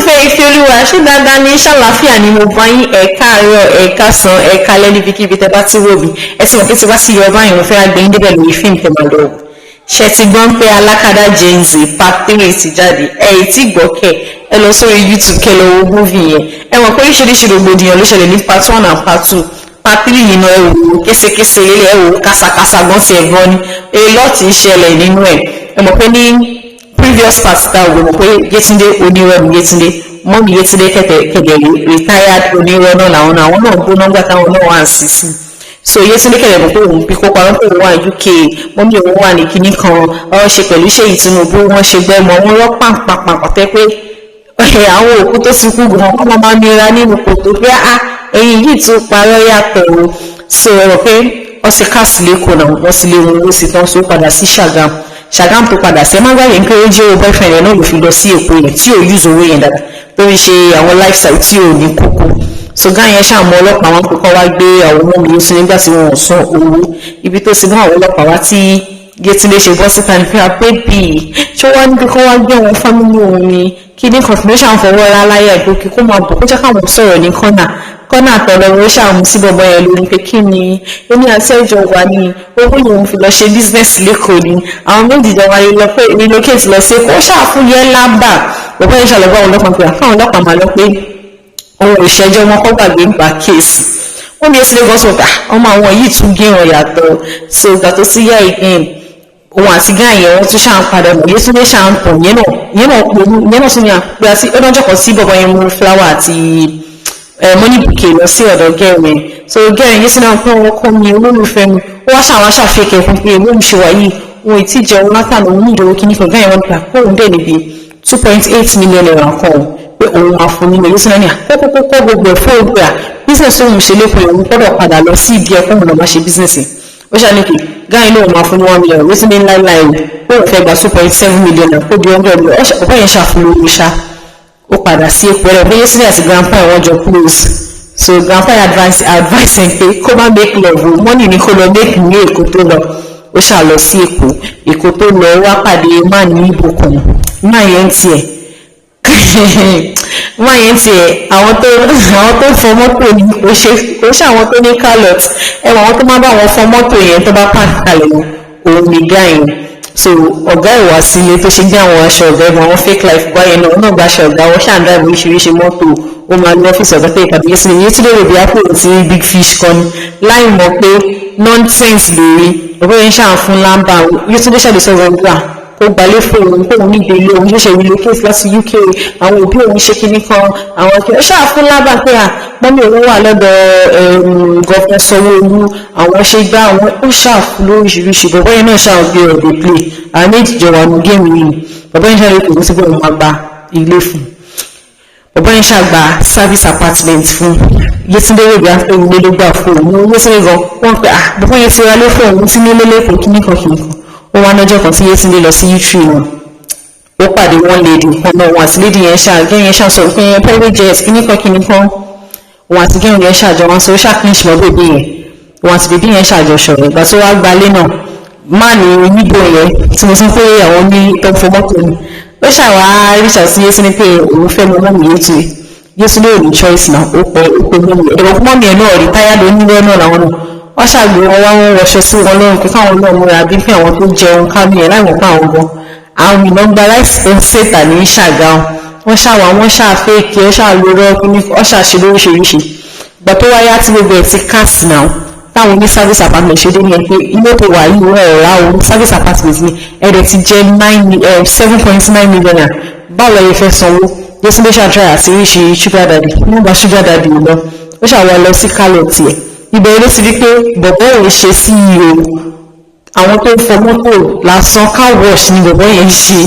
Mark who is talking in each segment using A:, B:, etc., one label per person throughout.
A: Olúfẹ́ Ifeolúwa ṣé dáadáa ní ṣàlàáfíà ni mo bá yín ẹ̀ka àárọ̀ ẹ̀ka sàn ẹ̀ka lẹ́ni bíkíbi tẹ́ bá ti wò mí ẹ̀sìn òkè tí wá sí yorùbá yìí mo fẹ́ gbẹ̀yìn débẹ̀ lórí fíìmù tẹ́ máa lọ. ṣe ti gbọ́n pé alákàdá Gen Z part 3 ti jáde ẹ̀yìn tí gbọ́kẹ̀ ẹ lọ sórí YouTube kẹ́ lọ wo múvì yẹn ẹ mọ̀ pé oríṣiríṣi rògbòdìyàn ló ṣẹlẹ̀ ní part 1 and part 2 part 3 yìí náà ẹ wò késekése lélẹ̀ ẹ wò kásakásá gbọ́n ti ẹ̀gbọ́n ni èyí lọ́ọ̀tì ìṣẹ̀lẹ̀ nínú ẹ̀ ẹ mọ̀ pé ní previous part ta wò mọ̀ pé Yétúndé onírọ́ ni Yétúndé mọ́mí Yétúndé kẹ̀kẹ́ retired onírọ́ náà làwọn náà àwọn náà gbóná gbà táwọn náà wà sí sí so Yétúndé kẹ̀kẹ́ mọ̀ pé òun bí kópa wọn pé òun wà UK mọ́mí òun wà ní kinní kan ọ ṣe pẹ̀lú Ṣèyí Tinubu wọ́n ṣe gbẹ́mọ̀ wọn rọ́ pàǹpàǹpà tẹ́ pé àwọn òkú tó ti kú gan wọn máa nira nínú kòtò pé ẹ̀yìn yìí tún parọ́ yàtọ̀ o so ọ̀rọ̀ pé wọ́n ti káàsì lẹ́kọ̀ọ́ náà wọ́n sì lé wọn ó sì tán so padà sí Ṣàgámù tó padà sí ẹ má gbàgbé pé ó jẹ́ owó boyfriend rẹ̀ náà ló fi lọ sí Èkó yẹn tí ò use owó yẹn dáadáa tó ń ṣe àwọn lifestyle tí ò ní kókó so gáà yẹn ṣàmú ọlọ́pàá wọn kọ́kọ́ wá gbé àwọn ọmọ mi Yétúndé nígbà tí wọn ò san owó ibi tó ti mú àwọn ọlọ́pàá wá tí Yétúndé ṣe bọ́ síta ní pé àpébì ṣé wọ́n á ní kó wá gbé àwọn fámìlì òun ni kí ní confirmation fọwọ́ ra láyà ìgbókè kó máa bọ̀ kó jẹ́ káwọn sọ̀rọ̀ ní kọ́nà àtọ̀lọ́wọ́ ó ṣàmú sí bọ̀bọ̀ yẹn lórí pé kí ni èmi àti ẹ̀jọ̀ wà ní owó yẹn fi lọ ṣe business lẹ́kọ̀ọ́ ni àwọn méjì jọ wáyé lọ pé relocate lọ sí Èkó ó ṣàfúyẹ́ lábà bọ̀bọ̀ yẹn ṣàlọ́gbà àwọn ọlọ́pàá pé àfáwọn ọlọ́pàá máa lọ pé òun ò ṣẹjọ́ wọn kọ́ gbàgbé ń pa kéèsì wọ́n ní Yétúndé gan sọ pé ọmọ àwọn yìí tún gé wọn yàtọ̀ so ìgbà tó sí yá again òun àti gáà yẹn wọ́n tún ṣáà ń padà bọ̀ Yétúndé ṣáà ń tàn yẹn náà tún ní àpè àti ọdọ́jọ́ kan sí bọ̀bọ̀ yẹn mú fúláwà àti money bouquet lọ sí ọ̀dọ̀ gẹ́ẹ̀mẹ̀ so gẹ́ẹ̀mẹ̀ Yétúndé náà pé wọ́n kọ́ mi olólùfẹ́ mi ó wá ṣàwọn aṣàfihàn fún pé èmi ò ṣe wà yìí òun ìtì jẹun látàná òun ní ìdòwò kíní kan gáà yẹn wọ́n gbà pé òun dẹ̀ níbi 2.8 million naira kan pé òun máa fún nínú Yétúndé ní àkókò gbogbo ẹ̀fọ́ ògbà business òun ṣe lẹ́kọ̀ọ́ òun gbọ́dọ̀ padà lọ sí ibi ẹ̀kọ́ òun lọ́ máa ṣe business ó ṣàlùkì gáà lóun máa fún 1 million Yétúndé ńláńlá ẹ̀ òun fẹ́ gba 2.7 million naira kó di 100 million ọ̀pọ̀ yẹn ṣàfihàn owó ṣá ó padà sí Èkó rẹ̀ pé Yétúndé àti grandpa wọn jọ close so grandpa advice ẹ̀ pé kó má make love o money ní kó lọ make ní Èkó tó lọ ó ṣà lọ sí Èkó tó lọ wá pàdé má ní ìbùkún má yẹn tiẹ̀ àwọn tó fọ mọ́tò ní ó ṣe àwọn tó ní carlot ẹwà àwọn tó máa bá wọn fọ mọ́tò yẹn tó bá pàǹkì kalẹ̀ wọn òun ní gáà yẹn so ọ̀gá ìwà sílé tó ṣe gbé àwọn aṣọ ọ̀gá ẹ̀gbọ́n àwọn fake life gbá yẹn náà gba aṣọ ọ̀gá wọn ṣáà ń dáàbò oríṣiríṣi mọ́tò ó máa ní ọ́fíìsì ọ̀gá tó ìpàdé Yétúndé Yétúndé rò bí apò tí big fish kan láì mọ̀ pé nonsense lórí ọ̀gá yẹn ṣáà fún lámbà Yétúndé ṣàdésọ̀rọ̀ gbà ó gbalé fóun kóun níbi ilé òun ṣẹ̀ṣẹ̀ relocate láti UK àwọn òbí òun ṣe kíní kan àwọn ọ̀kẹ́ ó ṣáà fún lábà pé mọ́mí òun wà lọ́dọ̀ gọ́fẹ́ Sanwó-Olú àwọn ṣe gbá àwọn ó ṣáà fún lóríṣiríṣi bàbá yẹn náà ṣáà gbé ọ̀dọ̀ play àwọn méjì jọ wà ní géèmù yìí bàbá yẹn ṣáà lè kò sí pé òun máa gba ilé fún bàbá yẹn ṣáà gba service apartment fún Yétúndé rẹ̀ bí afẹ́ ilé ló gbà fún òun Yétúndé gan wọ́n pẹ́ bàbá yẹn ti ra lé fún òun sí nílé lẹ́kọ̀ọ́ kíní kan ó wá lọ́jọ́ kan tí Yétúndé lọ sí U3 náà ó pàdé one lady kan náà wọn àti lady yẹn ṣàṣọ pé private jet kíní kan wọn àti gẹ́rù yẹn ṣàjọ wọn sọ ó ṣàkíyèsí mọ́ bèbí yẹn wọn àti bèbí yẹn ṣàjọ ṣọ̀rọ̀ ìgbà tó wá gbalé náà má ní níbo yẹn tí mo tún pé àwọn ní tó ń fọ mọ́tò ni ó ṣàwá ríṣà sí Yétúndé pé òun fẹ́ mọ́ mọ́mí Yétúndé ò ní choice náà ó pẹ́ mọ́mí ẹ̀rọ mọ́mí ẹ̀ náà rí táyà ló nílẹ̀ náà làwọn náà wọ́n ṣàgbé wọn wá wọn wọṣọ sí wọn lọ́rùn pé káwọn náà múra bí pé àwọn tó jẹun kánú yẹn láì mọ̀ pé àwọn gan àwọn mìíràn gba láìsí tó ń ṣètà ní Ṣàgámù wọ́n ṣàwà wọ́n ṣàfẹ́ẹ̀kì wọ́n ṣàlórọ́ kíní wọ́n ṣàṣe lóríṣiríṣi ìgbà tó wáyá tí gbogbo ẹ̀ ti cast now táwọn ní service apartment ṣe dé ní ẹ pé ilé tó wà yìí wọ́n ẹ̀rọ àwọn service apartment ní ẹ̀rẹ̀ ti jẹ́ 7.9 million naira báwo lọ yẹ fẹ́ sanwó Yétúndé ṣàtúrà àti ríṣi sugar daddy wọ́n gba sugar daddy lọ ó ṣàwọ́ lọ sí kálọ̀ tiẹ̀ ibẹ̀ ló ti rí pé bọ̀bọ̀ òun ṣe CEO àwọn tó ń fọ mọ́tò lásán car wash ni bọ̀bọ̀ yẹn ń ṣe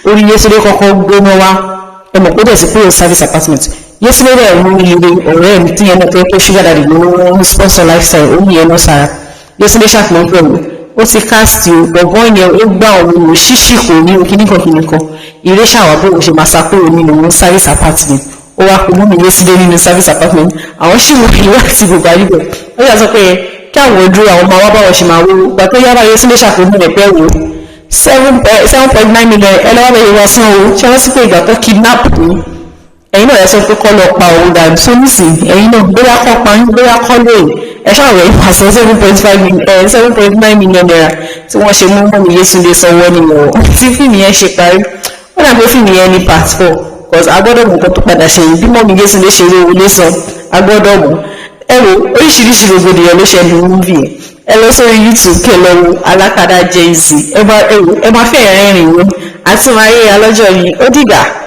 A: orí Yétúndé kọ́kọ́ gbóná wá ẹmọ̀ pé dẹ̀ sí pé o service apartment Yétúndé rẹ̀ mú ilé ọ̀rẹ́ mi tí yẹn náà pé sugar daddy ló ń sponsor lifestyle ó ní yẹn náà sára Yétúndé ṣàfihàn pé ó ti cast o bọ̀bọ̀ yẹn ó gbá òun ò ṣíṣì kò ní kíníkan ìrẹ́ ṣàwà bó o ṣe máa sákúrò nínú service apartment ó wá pẹ̀lú mi Yétúndé nínú service apartment àwọn sì wò ní láti gbogbo àyíbẹ̀ ó yà sọ pé kí àwọn ojú àwọn ọmọ wa báwọn ṣe máa wó gbà tó yára Yétúndé ṣàfihàn rẹ̀ pẹ́ wò 7.9 million ẹlẹ́wọ̀n bẹ̀rẹ̀ wá sán o ṣé wọ́n sì pé ìgbà tó kidnap ní ẹ̀yin náà ẹ sọ pé kọ́ lọ pa òun dàbí sónísì ẹ̀yin náà bóyá kọ́ pa yín bóyá kọ́ lóyè ẹ ṣàwẹ̀ ìpàṣẹ 7.9 million naira tí wọ́n ṣe mú mọ́mí Yétúndé Sanwó nìyẹn o tí fíìmù yẹn ṣe parí ó dà pé fíìmù yẹn ní part 4 because agbọ́dọ̀ mọ̀ nǹkan tó padà ṣe yìí bí mọ́mí Yétúndé ṣe rí owó lẹ́sàn agbọ́dọ̀ mọ̀ ẹ wo oríṣiríṣi rògbòdìyàn ló ṣẹlẹ̀ múvì yẹn ẹ lọ sórí YouTube kẹ lọ wo Alákàdá Jay-Z ẹ máa fẹ́ rẹ́rìn-ín àti Maria lọ́jọ́ yìí ó dìgbà.